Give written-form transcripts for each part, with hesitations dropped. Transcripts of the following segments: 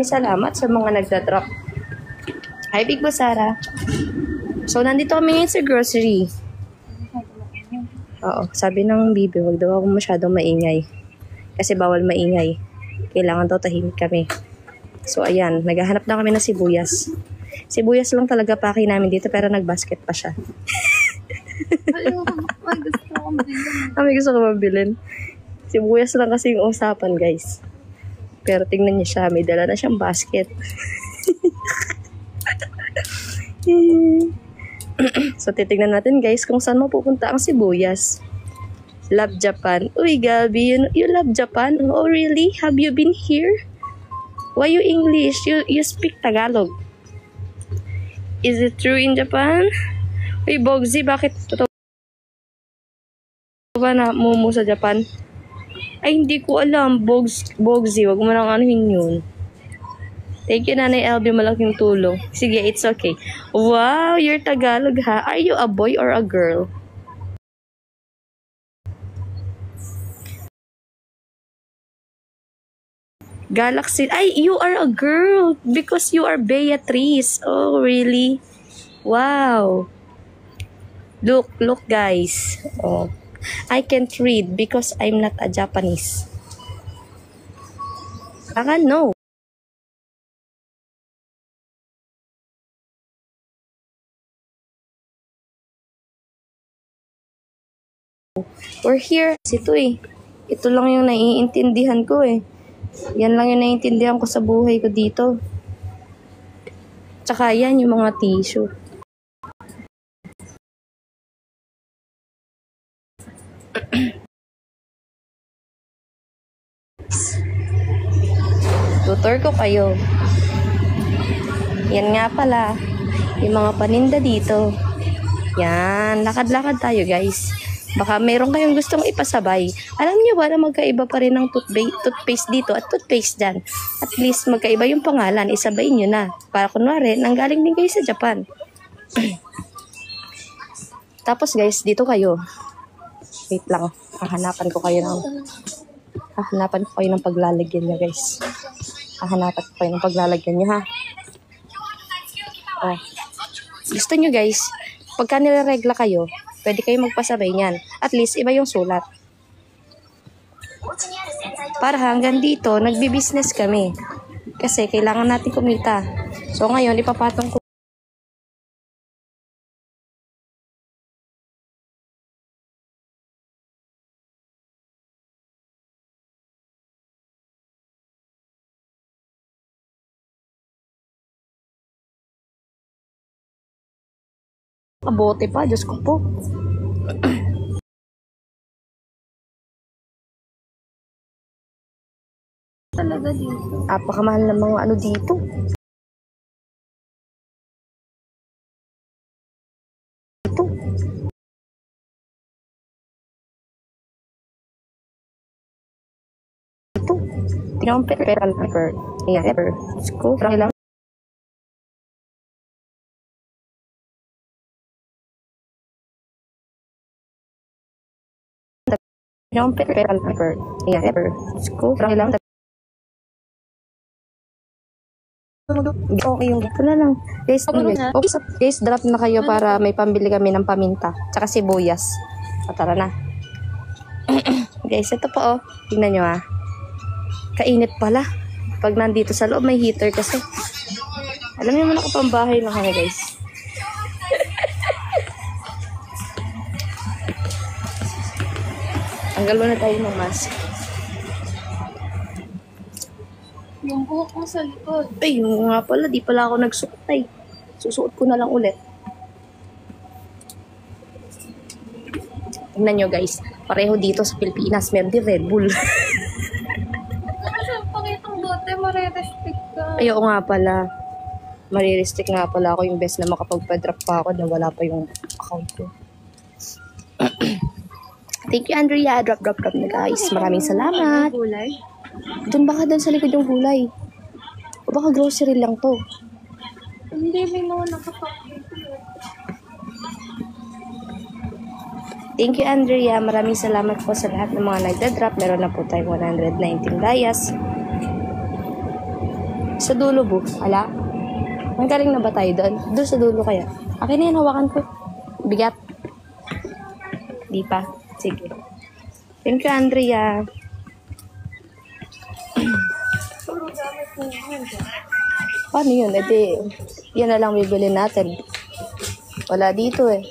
salamat sa mga nagda-drop. Hi, Big Boss Sarah. So, nandito kami ngayon sa grocery. Oo, sabi ng bibi, wag daw ako masyadong maingay. Kasi bawal maingay. Kailangan daw tahimik kami. So, ayan, naghahanap na kami ng sibuyas. Sibuyas lang talaga paki namin dito, pero nag-basket pa siya. May gusto ko mabilin. Sibuyas lang kasi yung usapan, guys. Pero tingnan niyo siya, may dala na siyang basket. So, titignan natin, guys, kung saan mapupunta ang sibuyas. Love Japan. Uy, Gabi, you love Japan? Oh, really? Have you been here? Why you English? You speak Tagalog. Is it true in Japan? Uy, Bogsy, bakit totoo ba na mumu sa Japan? Ay, hindi ko alam. Bogsy, wag mo nang anuhin yun. Thank you, Nanay LB. Malaking tulong. Sige, it's okay. Wow, you're Tagalog, ha? Are you a boy or a girl? Galaxy. Ay, you are a girl because you are Beatrice. Oh, really? Wow. Look, guys. Oh, I can't read because I'm not a Japanese. No. We're here. Ito eh. Ito lang yung naiintindihan ko eh. Yan lang yung naiintindihan ko sa buhay ko dito. Tsaka yan yung mga tissue. Tutor ko kayo. Yan nga pala. Yung mga paninda dito. Yan. Lakad-lakad tayo, guys. Baka meron kayong gustong ipasabay. Alam niyo ba na magkaiba pa rin ang toothpaste dito at toothpaste dyan? At least magkaiba yung pangalan. Isabay nyo na. Para kunwari, nanggaling din kayo sa Japan. Tapos guys, dito kayo. Wait lang. Hahanapan ko kayo ng paglalagyan nyo, guys. Hahanapan ko kayo ng paglalagyan nyo, ha? Oh. Gusto nyo, guys, pagka nilaregla kayo, pwede kayo magpasabay niyan. At least, iba yung sulat. Para hanggang dito, nagbi-business kami. Kasi kailangan natin kumita. So, ngayon, ipapatong ko. Kabote pa, Diyos ko po. Talaga dito. Apakamahal ng mga ano dito. Ito. Tingnan mo pepper. Ayan, pepper. Diyos ko, parang lang. Tingnan mo pepper. Ayan, pepper. Diyos ko, parang lang. Okay yung ito na lang. Guys, drop na kayo para may pambili kami ng paminta. Tsaka sibuyas. Tara na. Guys, ito po oh. Tingnan nyo ah. Kainit pala. Pag nandito sa loob may heater kasi. Alam niyo naman ako pambahay lang kami guys. Tanggal muna tayo ng mask. Yung buhok mo sa likod. Ay, yung nga pala, di pala ako nagsuot ay. Susuot ko na lang ulit. Tingnan nyo guys, pareho dito sa Pilipinas, meron din Red Bull. Kasi pakitang bote, marirestrict ka. Ay, oo nga pala. Marirestrict nga pala ako yung best na makapagpa-drop pa ako na wala pa yung account ko. Thank you, Andrea. Drop na guys. Maraming salamat. Gulay? Doon baka doon sa likod yung gulay. O baka grocery lang to. Hindi, may mga nakapak. Thank you, Andrea. Maraming salamat po sa lahat ng mga nagda-drop. Meron na po tayo 119 layas. Sa dulo, bu. Ala? Ang galing na ba tayo doon? Doon sa dulo kaya? Akin na yan, hawakan ko. Bigat. Di pa. Sige. Thank you, Andrea. Paano yun? Edi, yan na lang bibili natin. Wala dito eh.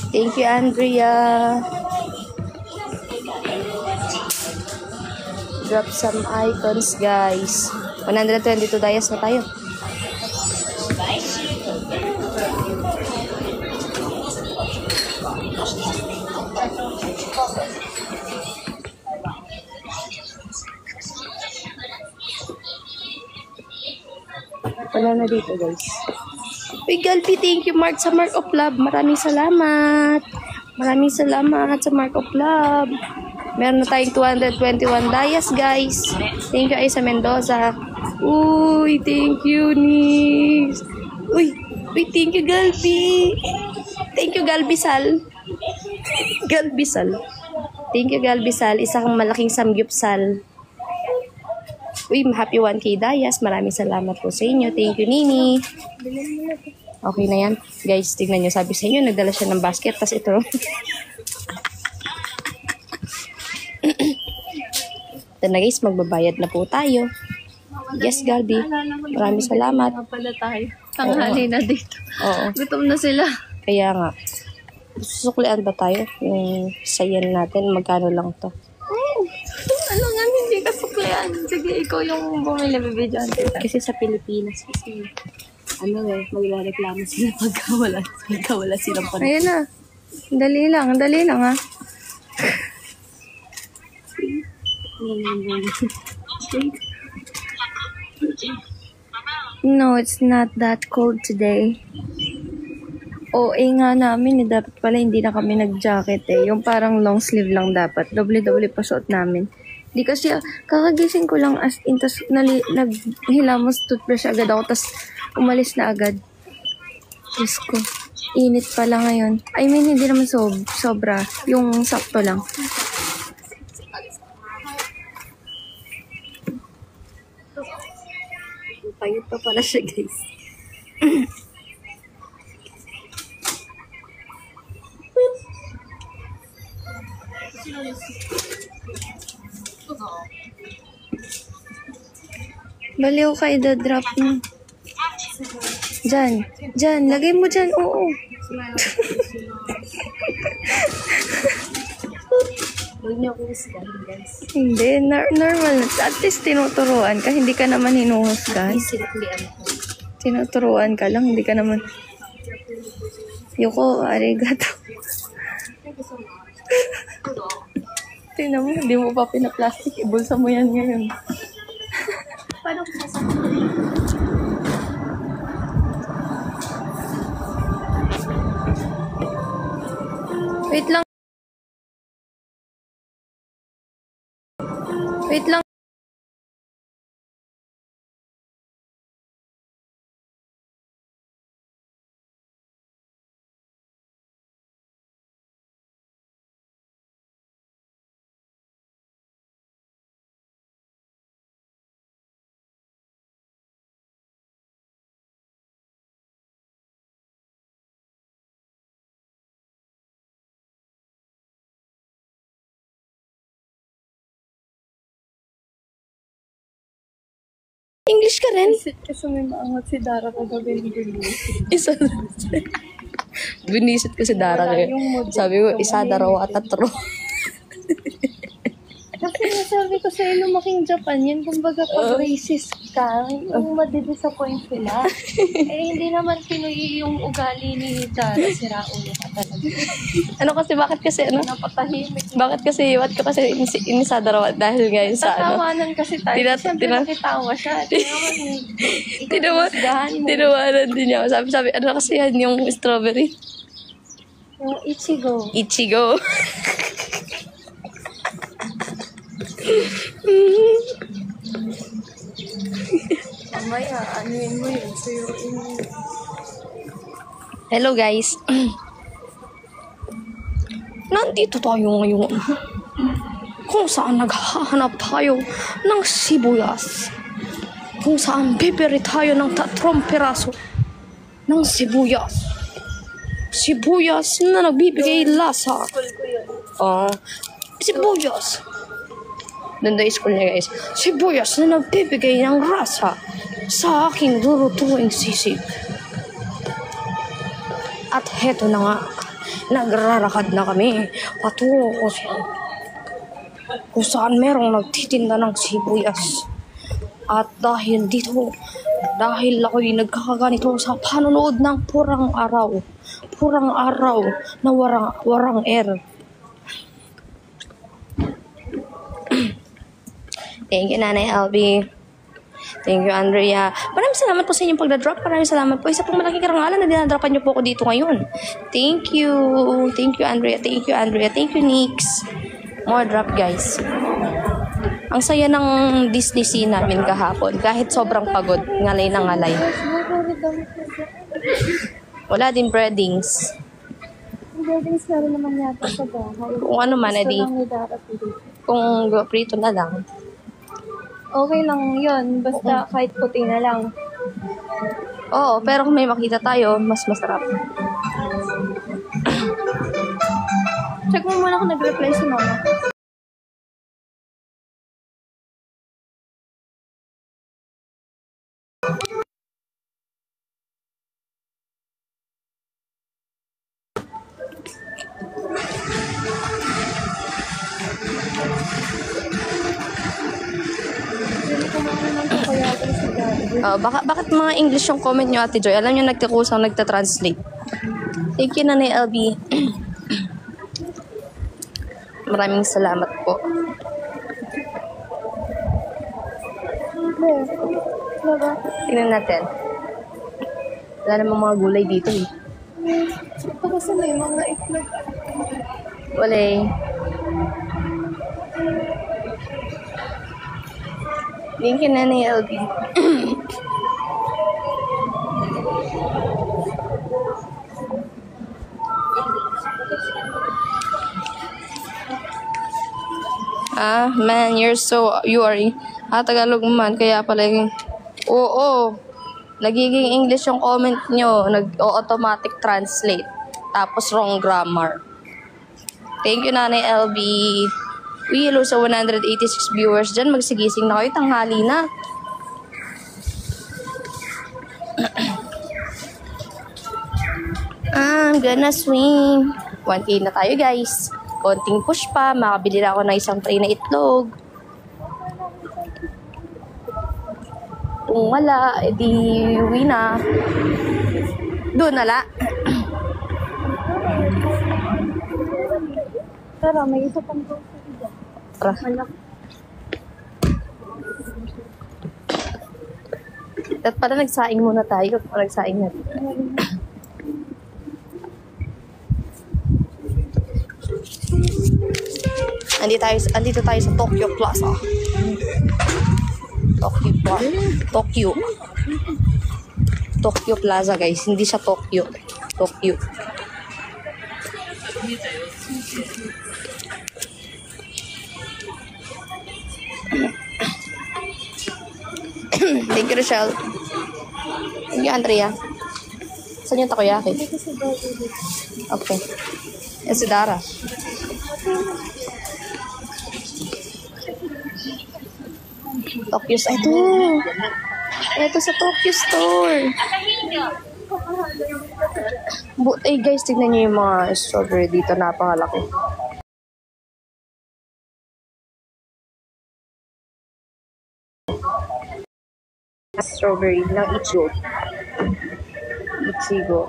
Thank you, Andrea. Drop some icons, guys. 122 dayas na tayo. Wala na dito, guys. Uy, Galpi, thank you, Mark, sa Mark of Love. Maraming salamat. Maraming salamat sa Mark of Love. Meron na tayong 221 dayas, guys. Thank you, Aisa Mendoza. Uy, thank you, Nis. Uy, thank you, Galpi. Thank you, Galbisal. Galbisal. Thank you, Galbisal. Isang malaking samgyupsal. Uy, happy 1K dayas. Maraming salamat po sa inyo. Thank you, Nini. Okay na yan. Guys, tignan nyo. Sabi sa inyo, nagdala siya ng basket. Tapos ito. Ito na guys, magbabayad na po tayo. Yes, Galbi. Maraming salamat. Pala tayo. Tanghali na dito. Oo. Gutom na sila. Kaya nga. Susuklian ba tayo? Yung sayan natin, magkano lang to? Ano nga, hindi ka suklian. Sige, ikaw yung bumili, bibidyoan kita. Kasi sa Pilipinas, kasi maglareklamo sila pagka wala silang panahon. Ayun na. Dali lang ha. No, it's not that cold today. nga namin dapat pala hindi na kami nag-jacket Yung parang long sleeve lang dapat. Doble-doble pa suot namin. Di kasi, kakagising ko lang as in, tas naghilamos toothbrush agad ako, tas umalis na agad. Diyos ko. Init pala ngayon. I mean, hindi naman sobra. Yung sakto lang. Payot pa pala siya, guys. Baliw ka, i-drop mo. Diyan. Lagay mo dyan, oo. Huwag niyo akong husgahan, guys. Hindi, normal. At least tinuturuan ka, hindi ka naman hinuhusgan. Sinuklian ko. Tinuturuan ka lang, hindi ka naman. Yoko, arigato. Tingnan mo, hindi mo pa pinaplastic. Ibulsa mo yan ngayon. Paano ko sasabihin? Wait lang. English ka rin? Kasi may maangat si Dara kagabi ni Isa. Binisit ko si Dara ngayon. Sabi ko, isa, darawa, tatlo. Kasi nasabi ko sa'yo, lumaking Japan yan. Kumbaga, pag racist ka, yung madidisappoint sila. Hindi naman Pinoy yung ugali ni Dara. Sira ulo ka talaga. Bakit kasi, Napatahimik. Bakit kasi, ko kasi inisa darawa dahil ngayon sa Tatawanan kasi tayo. Siyempre nakitawa siya. Tinawanan din niya. Sabi, kasi yan yung strawberry? Yung Ichigo. Ichigo. Mamaya, anuin mo yun. Suyuin mo. Hello guys. Nandito tayo ngayon. kung saan naghahanap tayo ng sibuyas. Kung saan bibili tayo ng 3 piraso ng sibuyas. Sibuyas na nagbibigay lasa. Sibuyas. Doon school niya guys. Sibuyas na nagbibigay ng rasa sa aking lulutuing sisig. At heto na nga, nagrarakad na kami patungo kung saan merong nagtitinda ng sibuyas. At dahil ako'y nagkakaganito sa panonood ng purang araw na warang air. Thank you, Nanay Albi. Thank you, Andrea. Maraming salamat po sa inyong pagdadrop. Maraming salamat po. Isa pong malaking karangalan na dinadropan niyo po ako dito ngayon. Thank you. Thank you, Andrea. Thank you, Andrea. Thank you, Nix. More drop, guys. Ang saya ng Disney scene namin kahapon. Kahit sobrang pagod. Ngalay na ngalay. Wala din breadings. Breadings meron naman yata sa bahay. Kung ano man, edi. Kung prito na lang. Okay lang yun. Basta kahit puti na lang. Oo, pero kung may makita tayo, mas masarap. Check mo muna kung nag-reply si mama. Bakit mga English yung comment nyo, Ate Joy? Alam nyo, nagkakusang nagta-translate. Thank you, Nanay LB. Maraming salamat po. Tingnan natin. Wala namang mga gulay dito eh. Kasi may mga itlog. Wala eh. Thank you, Nanay LB. Man, you are Tagalog man, kaya pala yung, oo, nagiging English yung comment nyo, nag-automatic translate, tapos wrong grammar. Thank you, Nanay LB. We hello sa 186 viewers dyan, magsigising na kayo, tanghali na. I'm gonna swing. 1K na tayo, guys. Konting push pa, makabili na ako ng isang tray na itlog. Kung wala, edi uwi na. Doon nala. Tara, may isa pang grocery dyan. Tara. At pala nagsaing muna tayo. Nagsaing na. Andito tayo sa Tokyo Plaza. Tokyo Plaza, guys. Hindi sa Tokyo. Tokyo. Thank you, Rochelle. Thank you, Andrea. Saan yung takoyaki? Okay. Yan si Dara. Tokyo Store. Ito sa Tokyo Store. Guys, tignan nyo yung mga strawberry dito. Napakalaki. Strawberry ng Ichigo.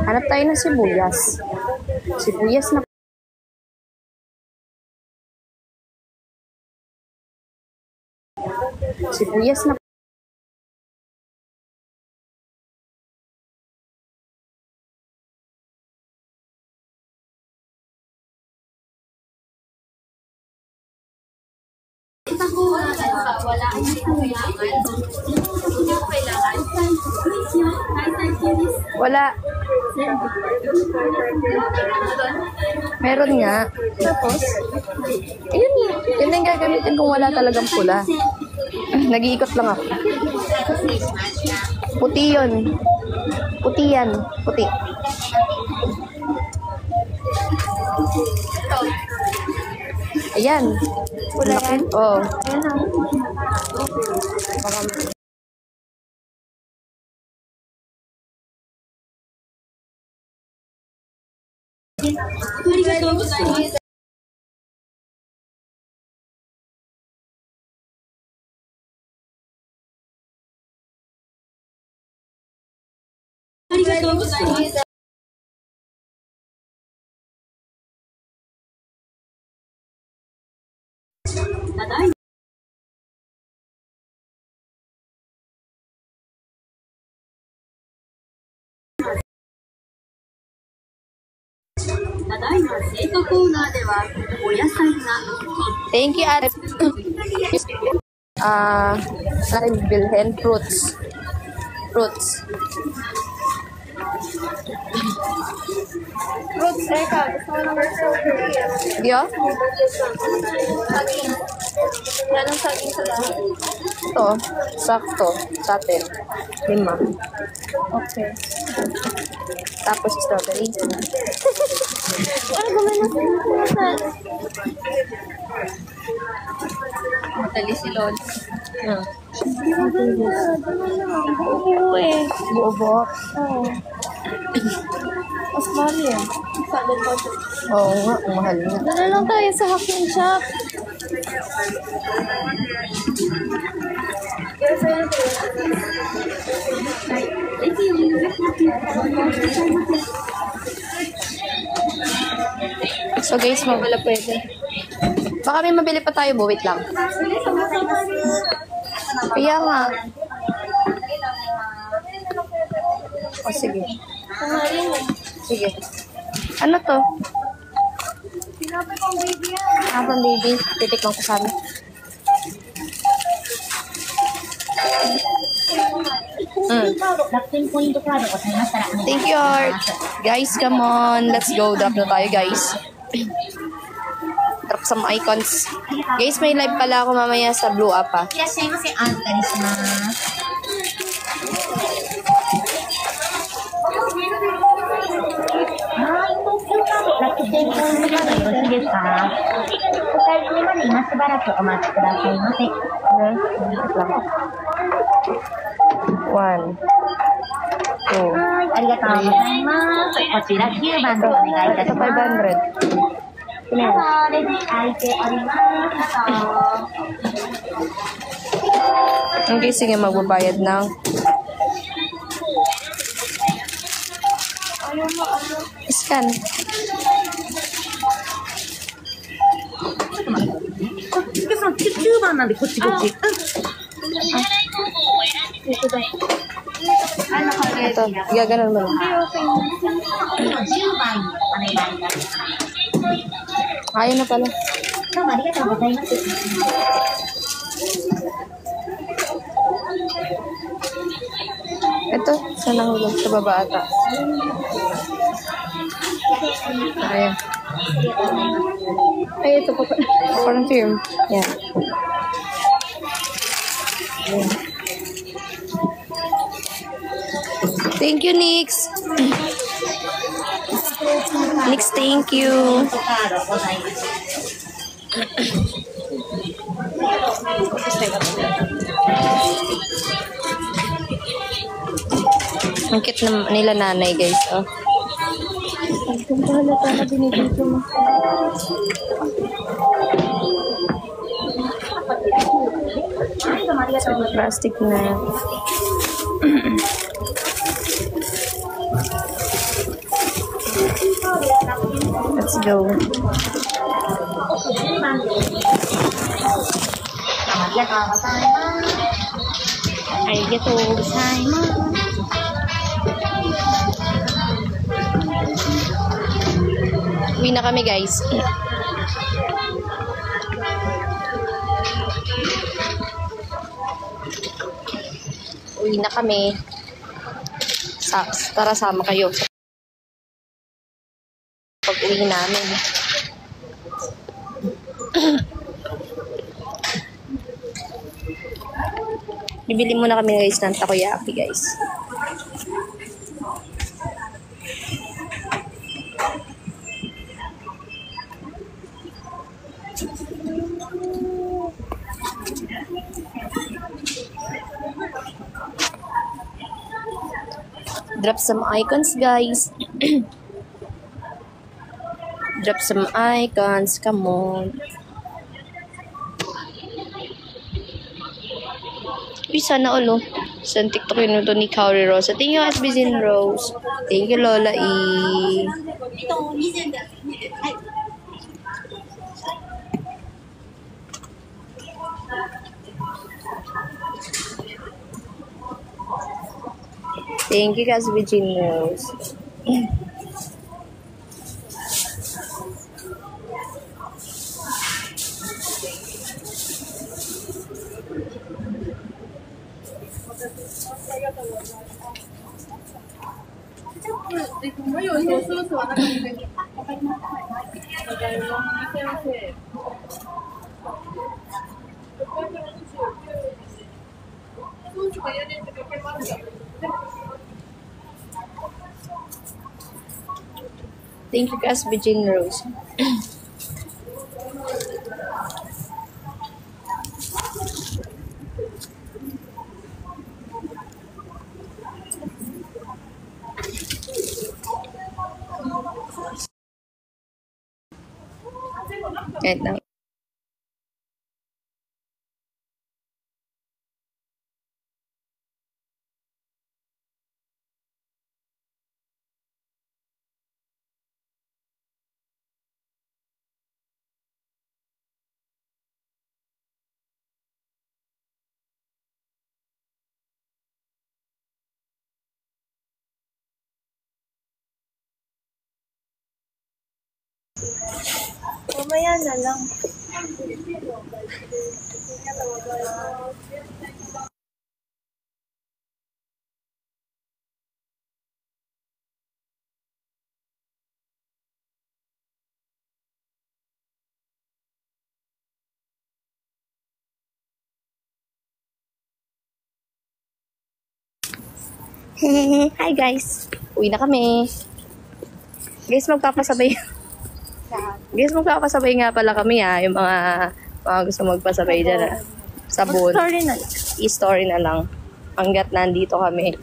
Hanap tayo ng sibuyas. Sibuyas na. Sibuyas na. Wala. Meron nga. Tapos, yun yung gagamitin kung wala talagang pula. Nag-iikot lang ako. Puti yun. Puti yan. Puti. Ayan. Pula yan? Oo. Ayan na. Thank you, Ate. Aking bilhin, fruits. Fruits. Fruits, eka. Gusto ko ng strawberry. Dio? Saging. Yan ang saging sa lahat. Ito, sakto. Sa atin. 5. Okay. Tapos strawberry. Ano gawin natin? Matali si Lord. Oo eh. Buo-buo. Oo. Mas mahal yan. Sabi ko. Oo nga, ang mahal nga. Dala lang tayo sa Hakim Shop. So guys, wala pwede. Baka may mabili pa tayo, wait lang. Kaya nga. O sige. Sige. Ano to? Sinabi kong baby yan. Pang baby. Titikman ko sana. Thank you, Art. Guys, come on. Let's go. Drop na tayo, guys. Drop some icons. Guys, may live pala ako mamaya sa Blue Up, ha. One, two, ありがとうございます。こちら9番でお願いいたします。 500. レジ開いております。 Okay, sige, magbabayad ng scan. 9番なんでこっちこっち。Ito, gaganon mo lang. 10番お願いいたします。 Ayaw na pala. どうもありがとうございます。 Ito, saan nahulog? Sa baba ata. Ayan. Ay, ito po. Confirm. Yan. Ayan. Thank you, Nix. Nix, thank you. カードございます。 Ang cute na nila nanay, guys. Oh. Kung pahalata na binibigyan mo. Plastic na. Let's go. ありがとうございます。ありがとうございます。 Uwi na kami, guys. Uwi Uwi na kami. Tara, sama kayo sa pag-uwi namin. Bibili muna kami guys ng takoyaki guys. Drop some icons guys. Drop some icons, come on. Uy, sana all, sa TikTok yun ito ni Kaori Rosa. Thank you, SBZin Rose. Thank you, Lola E. Thank you, SBZin Rose. Thank you, SBZin Rose. Kahit na. Mamaya na lang. Hi guys. Uwi na kami. Guys, magpapasabay. Guys, magpapasabay nga pala kami yung mga gusto magpasabay dyan sabon. Story na lang. I-story na lang. Hanggat nandito kami.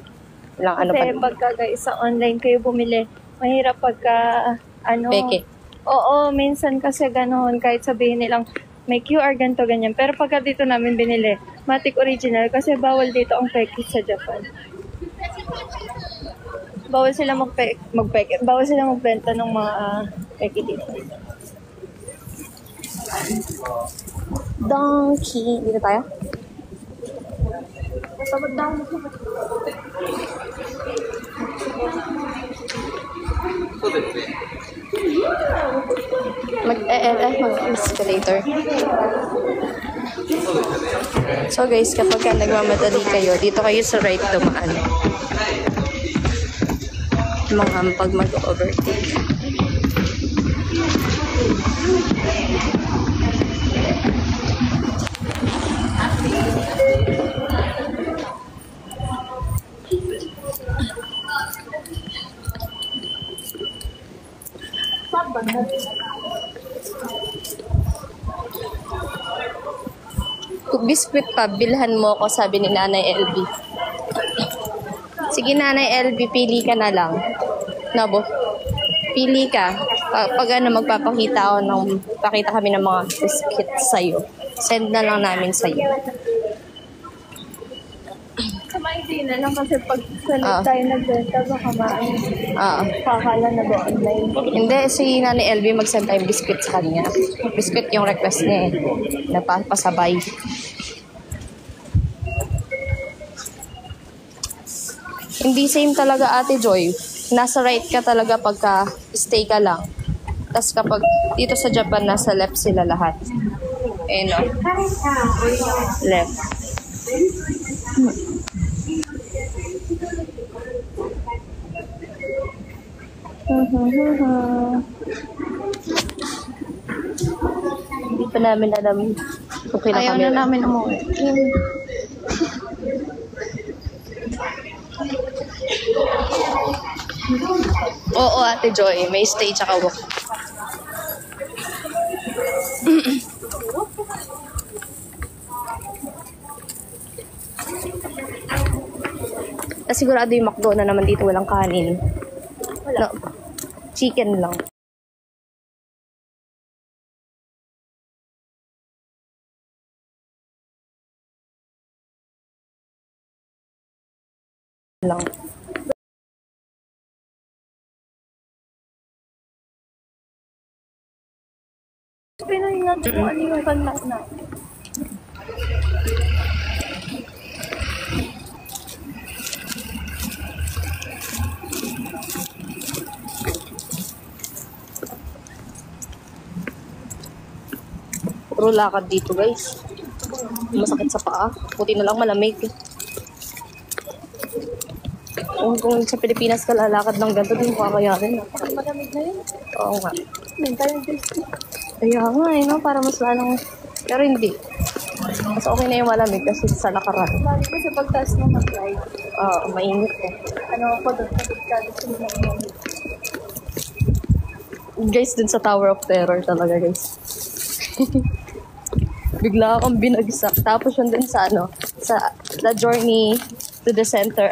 Ilang ano pa. Kasi pagka guys, sa online kayo bumili, mahirap pagka Peke. Oo, minsan kasi ganoon, kahit sabihin nilang may QR ganito ganyan. Pero pagka dito namin binili, matik original kasi bawal dito ang peke sa Japan. Bawal sila magpeke. Bawal sila magbenta ng mga peke dito. Donkey. Dito tayo? Mag-escalator. So guys, kapag nagmamadali kayo, dito kayo sa right dumaan. Pag mag-overtake. Kung biskwit pa, bilhan mo ako, sabi ni Nanay LB. Sige, Nanay LB, pili ka na lang. Nabo, pili ka. Pag magpapakita pakita kami ng mga biscuit sa'yo. Send na lang namin sa'yo. Hindi na lang kasi pag tayo nagbenta, baka kakala na ba online. Hindi, si Nanay LB mag-send tayong biscuit sa kanya. Biscuit yung request niya napasabay. Hindi same talaga, Ate Joy. Nasa right ka talaga pagka stay ka lang. Tapos kapag dito sa Japan, nasa left sila lahat. No? Left. Hindi pa namin alam kung kailan Ayaw kami. na namin umuwi. Oo, Ate Joy. May stay tsaka walk. Sigurado yung McDo na naman dito walang kanin. Wala. No, chicken lang. Lang. Pinoy natin kung ano yung kanta na. Puro lakad dito, guys. Masakit sa paa. Buti na lang malamig. Kung sa Pilipinas ka lalakad ng ganito, din kakayanin. Malamig na yun. Oo nga. Mental disease. Kaya nga eh, no? Para mas lalong... Pero hindi. Mas okay na yung malamig kasi sa lakaran. Lagi ko sa pagtaas ng mag-ride. Oo, mainit eh. Ano ako doon, kapagkado sa mga umalit. Guys, dun sa Tower of Terror talaga, guys. Bigla akong binagsak. Tapos yun dun sa ano, sa the journey to the center,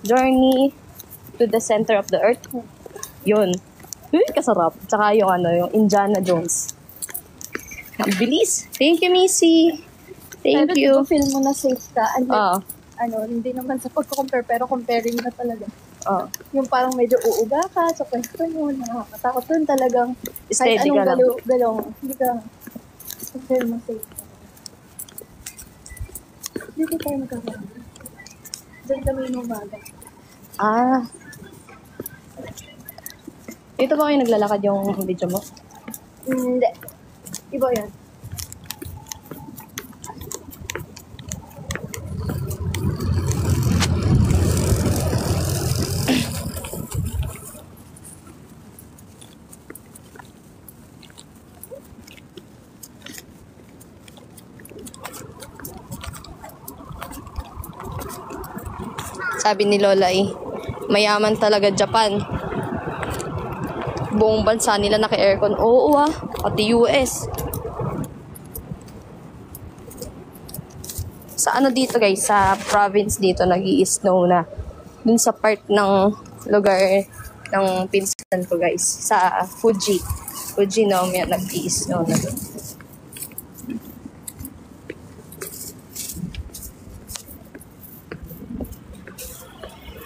Journey to the center of the earth. Yun. Uy, kasarap. Tsaka yung ano, yung Indiana Jones. Ang bilis. Thank you, Missy. Thank you. Pero feel mo na safe ka. Oo. Hindi naman sa pagko-compare, pero comparing na talaga. Oo. Yung parang medyo uuga ka sa pwesto mo, nakakatakot dun talagang kahit Steady anong ka lang. galaw, hindi ka feel mo safe. Dito tayo magkakaroon. Diyan kami yung umaga. Ah. Dito ba kayo naglalakad yung video mo? Hindi. Iba yan. Sabi ni Lola mayaman talaga Japan. Buong bansa nila naka-aircon. Oo pati US. Sa ano dito guys, sa province dito nag-i-snow na. Dun sa part ng lugar ng pinsan ko guys. Sa Fuji. Fuji no, may nag-i-snow na dun.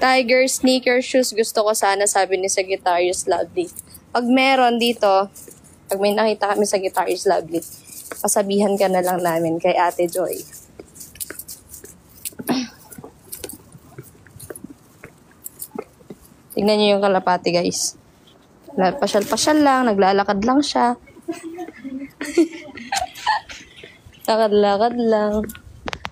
Tiger sneaker shoes. Gusto ko sana, sabi ni Sagittarius Lovely. Pag meron dito, pag may nakita kami sa Sagittarius Lovely, pasabihan ka na lang namin kay Ate Joy. Tingnan niyo yung kalapati, guys. Pasyal-pasyal lang, naglalakad lang siya. Lakad-lakad lang.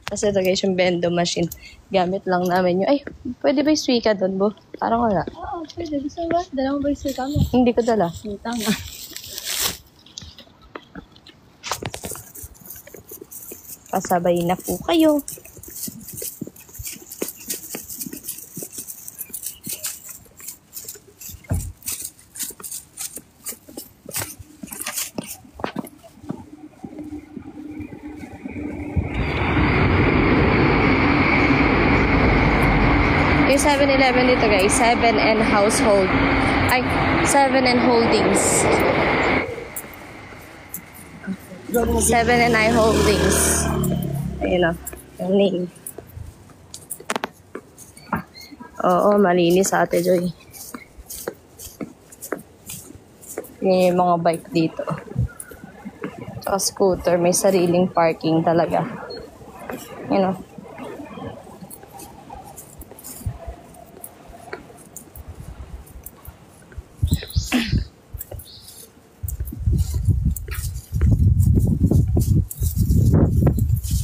Kasi ito guys, yung bendo machine. Gamit lang namin yung... Ay, pwede ba yung suika doon, Bo? Parang wala. Oo, pwede. Gusto ba? Dala mo ba yung suika mo? Hindi ko dala. Tama. Pasabay na po kayo. Yung 7-Eleven dito guys, 7 and household. Ay, 7 and holdings. 7 and I holdings. Ayun o, yung name. Oo, malinis Ate Joy. Yung mga bike dito. Tsaka scooter, may sariling parking talaga. Yun o.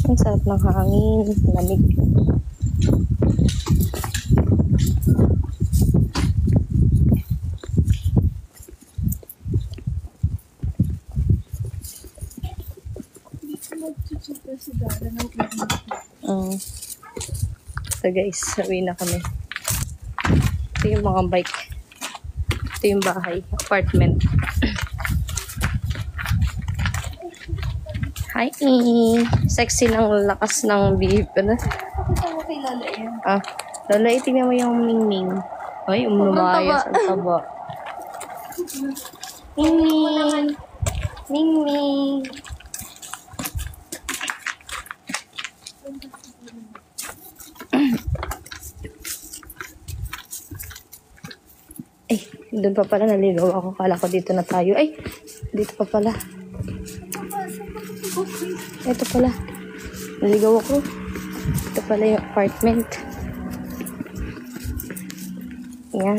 Ang sarap ng hangin, lamig. So guys, uwi na kami. Ito yung mga bike. Ito yung bahay, apartment. Hi! Sexy ng lakas ng beef. Ano? Ah, Lola, tingnan mo yung Mingming. Ay, umlumayas ang taba. Mingming! Mingming! Ay, doon pa pala naligaw ako. Kala ko dito na tayo. Ay, dito pa pala. Ito pala. Naligaw ako. Ito pala yung apartment. Yan.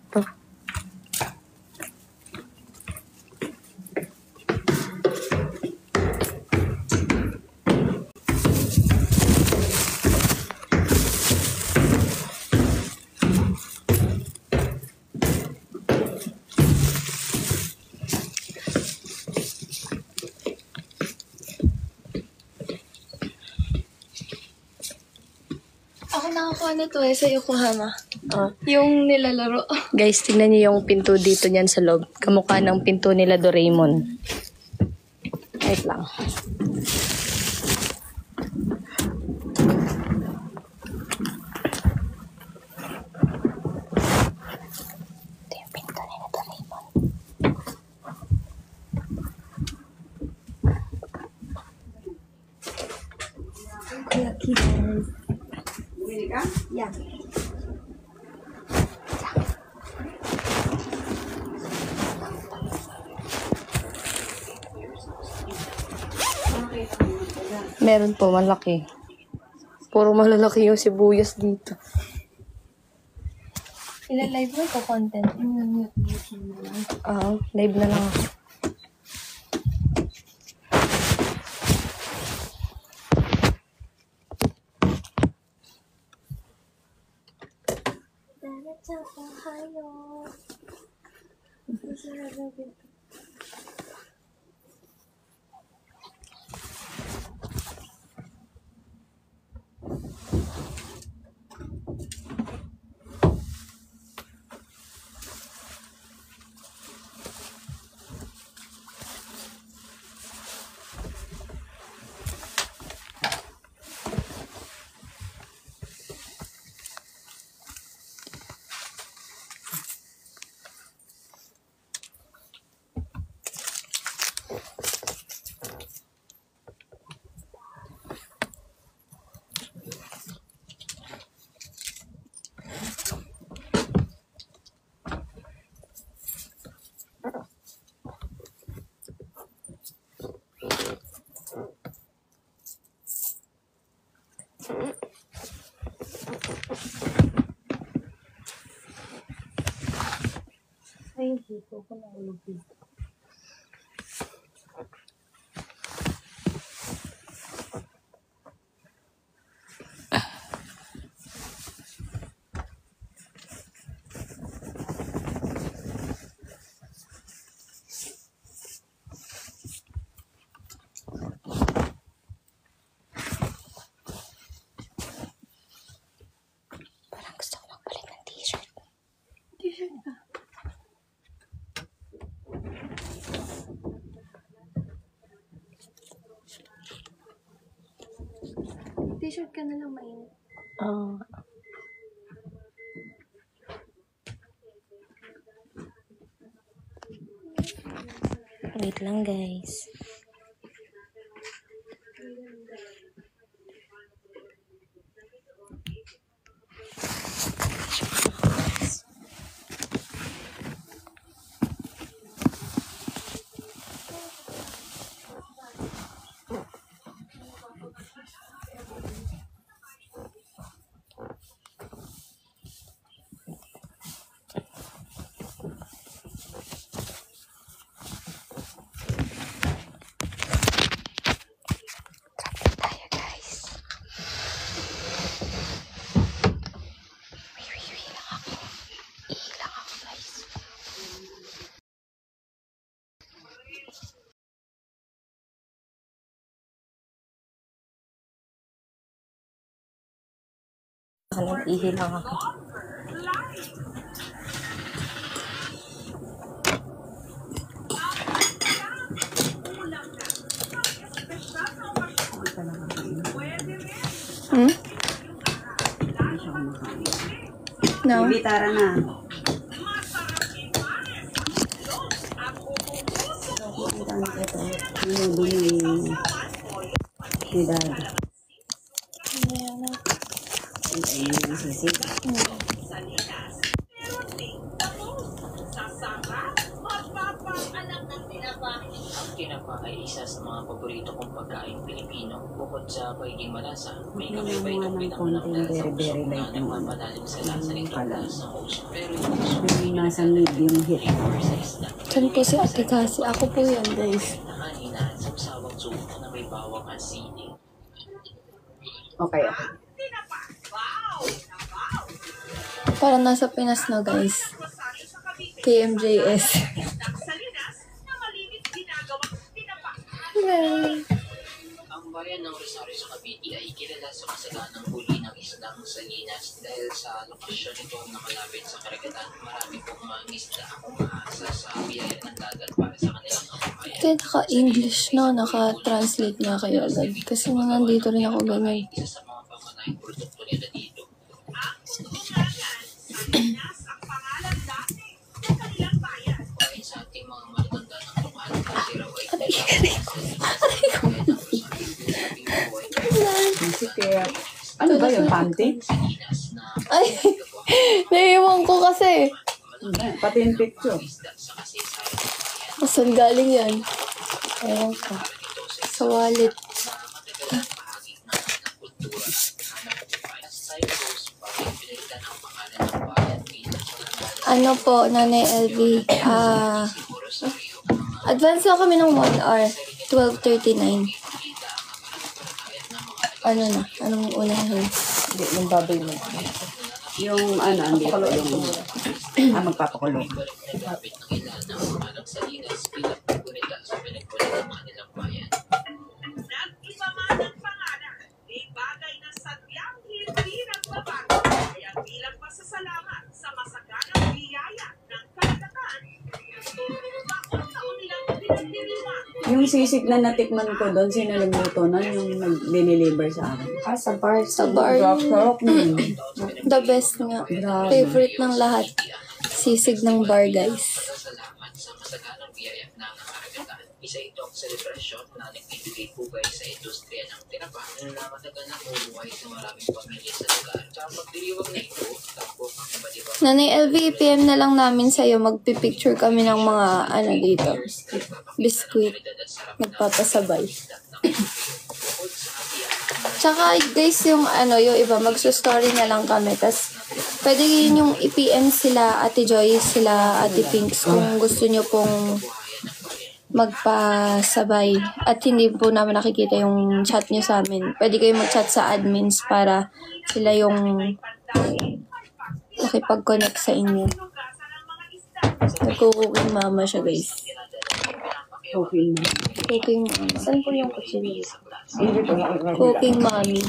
Ito. Ako nakakuha nito sa Yokohama. Ah. Yung nilalaro. Guys, tignan niyo yung pinto dito niyan sa loob. Kamukha ng pinto nila Doraemon. Wait lang. Ito yung pinto nila Doraemon. Kuya Kids. Yeah. Meron po, malaki. Puro malalaki yung sibuyas dito. Ila-live mo ito content. Live na lang ako. Ay, dito ko nahulog dito. Parang gusto ko magpalit ng t-shirt. T-shirt ka. T-shirt ka na lang mainit. Wait lang guys. Kanang ihi lang ako. Hmm? No? Bitara na. Ni Daddy. Yung sisig. Ang tinapa ay isa sa mga paborito kong pagkain Pilipino. Bukod sa pagiging malasa, may kakaiba itong pinanganak na very light na nagpapalalim sa lasa nito taas ng puso. Pero yung puso Yung nasa medium heat. sa isda. Saan po si ate kasi? Ako po yan, guys. Nakahinaan sa usawang suko na may bawang at sili. Okay. Parang nasa Pinas na, guys. KMJS. Ang bayan ng Rosario sa Cavite ay kilala sa masaganang huli ng isdang salinas dahil sa lokasyon nito na malapit sa karagatan. Marami pong mga isda ang umaasa sa biyaya ng dagat para sa kanilang kabuhayan. Kaya naka-English na, naka-translate nga kayo agad. Kasi nung nandito rin ako ganyan. Isa sa mga pangunahing produkto nila dito. Ayon sa ating mga matatanda ng lokal, kasi raw ay Ano ba yung panty? salinas na Ay, naiiwan ko kasi. Pati yung picture. isda sa kasaysayan ng bayan. Saan galing yan? Ewan ko. Sa wallet. Matagalang bahagi ng kultura at hanap buhay. Sa Cyprus, parang pinalitan ang pangalan ng bayan bilang pangalan Ano po, Nanay LV? siguro sa Rio. Advance lang kami ng 1 hour. 12:39. Ano na? Anong unahin? Hindi, yung baboy mo. Yung ano, andito. Yung magpapakulo. Nagabit ng ilan ng pangalang Salinas bilang pagkunita sa pinagkulit ng kanilang bayan. Nag-iba man ang pangalan, di bagay na sadyang hindi nagbabago. Kaya bilang pasasalamat sa masaganang biyaya ng karagatan, taon-taon nilang pinagdiriwang. Yung sisig na natikman ko doon, sino nagluto nun? Yung nag-deliver sa akin. Sa bar. Sa bar. Sarap nun. The best nga. Grabe. Favorite ng lahat. Sisig ng bar, guys. Pasasalamat sa masaganang biyaya ng karagatan. Isa itong selebrasyon na nagbibigay pugay sa industriya ng tinapa na matagal na bubuhay sa maraming pamilya sa lugar. Sa pagdiriwang na ito, tapos ang iba't ibang Nanay LV, PM na lang namin sa'yo. Magpipicture kami ng mga ano dito. Biskuit. Magpapasabay. Tsaka guys, yung ano, yung iba, magsustory na lang kami. Tas, pwede yun yung i-PM sila, Ate Joy, sila, Ate Pinks, kung gusto nyo pong magpasabay. At hindi po namin nakikita yung chat nyo sa amin. Pwede kayo mag-chat sa admins para sila yung nakipag-connect sa inyo. Nagkukuking mama siya, guys. Okay na. Cooking mama. Saan po yung kutsilyo? Hindi ko na. Cooking mommy.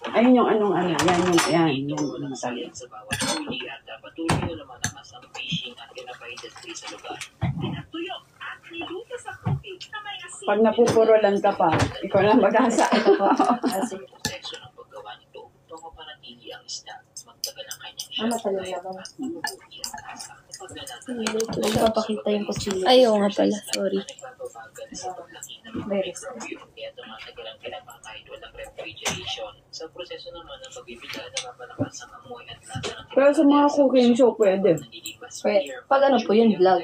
Ayun yung anong ano. Yan yung masali. sa bawat huli at patuloy na lumalakas ang fishing at tinapa industry sa lugar. Pinatuyo at niluto sa tubig na may asin. Pag napupurulan ka pa, ikaw na mag-asa. Proseso ng paggawa nito, tungo panatili ang isda, magtagal ang kanyang Ipapakita yung kutsilyo. Ayaw nga pala, sorry. nagbabagal sa paglaki ng mga microbio, kaya tumatagal ang kinapa kahit walang refrigeration. Sa proseso naman ng pagbibigay, napapalakas ang amoy at lasa ng Pero sa mga cooking show, pwede. nililipas Pag ano po yun, vlog.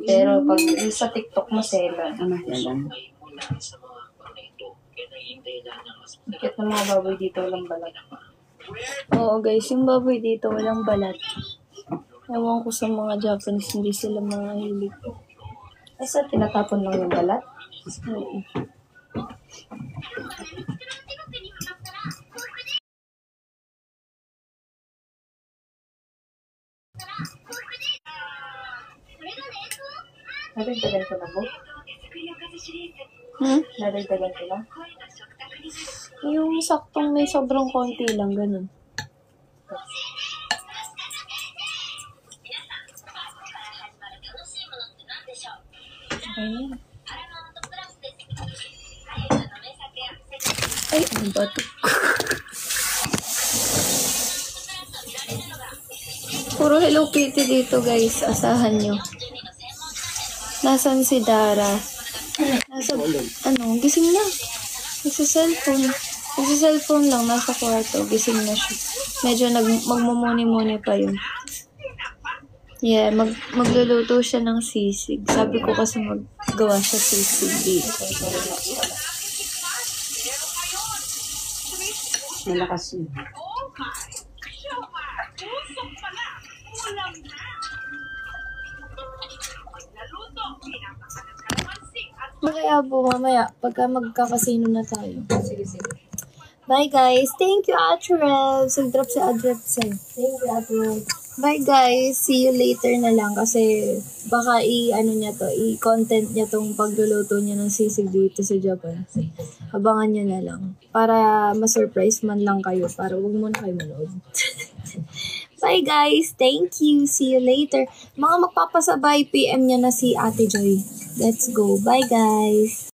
Pero pag sa TikTok mo, sela. Ano yan? ay mula sa mga pang na ito, kaya naging dahilan ng mas Kit ng mga baboy dito, walang balat. Oo guys, yung baboy dito walang balat. Ewan ko sa mga Japanese, hindi sila mga hilig. Eh, sa tinatapon lang yung balat? Oo. Nadagdagan ko na po? Nadagdagan ko na? Yung saktong may sobrang konti lang, ganun. Okay na yun. Ay, ano ba ito? Puro Hello Kitty dito, guys. Asahan nyo. Nasaan si Dara? Gising na. Nagsa-cellphone lang, nasa kwarto. Gising na siya. Medyo magmumuni-muni pa yun. Yeah, magluluto siya ng sisig. Sabi ko kasi maggawa siya sisig dito. Malakas yun. Kaya po, mamaya, pagka magkakasino na tayo. Sige, sige. Bye, guys. Thank you, Atrev. Nag-drop si Atrev. Thank you, Atrev. Bye, guys. See you later na lang kasi baka i-content niya tong pagluluto niya ng sisig dito sa Japan. Abangan niya na lang. Para ma-surprise man lang kayo. Para huwag muna kayo manood. Bye, guys. Thank you. See you later. Mga magpapasabay, PM niya na si Ate Joy. Let's go. Bye, guys.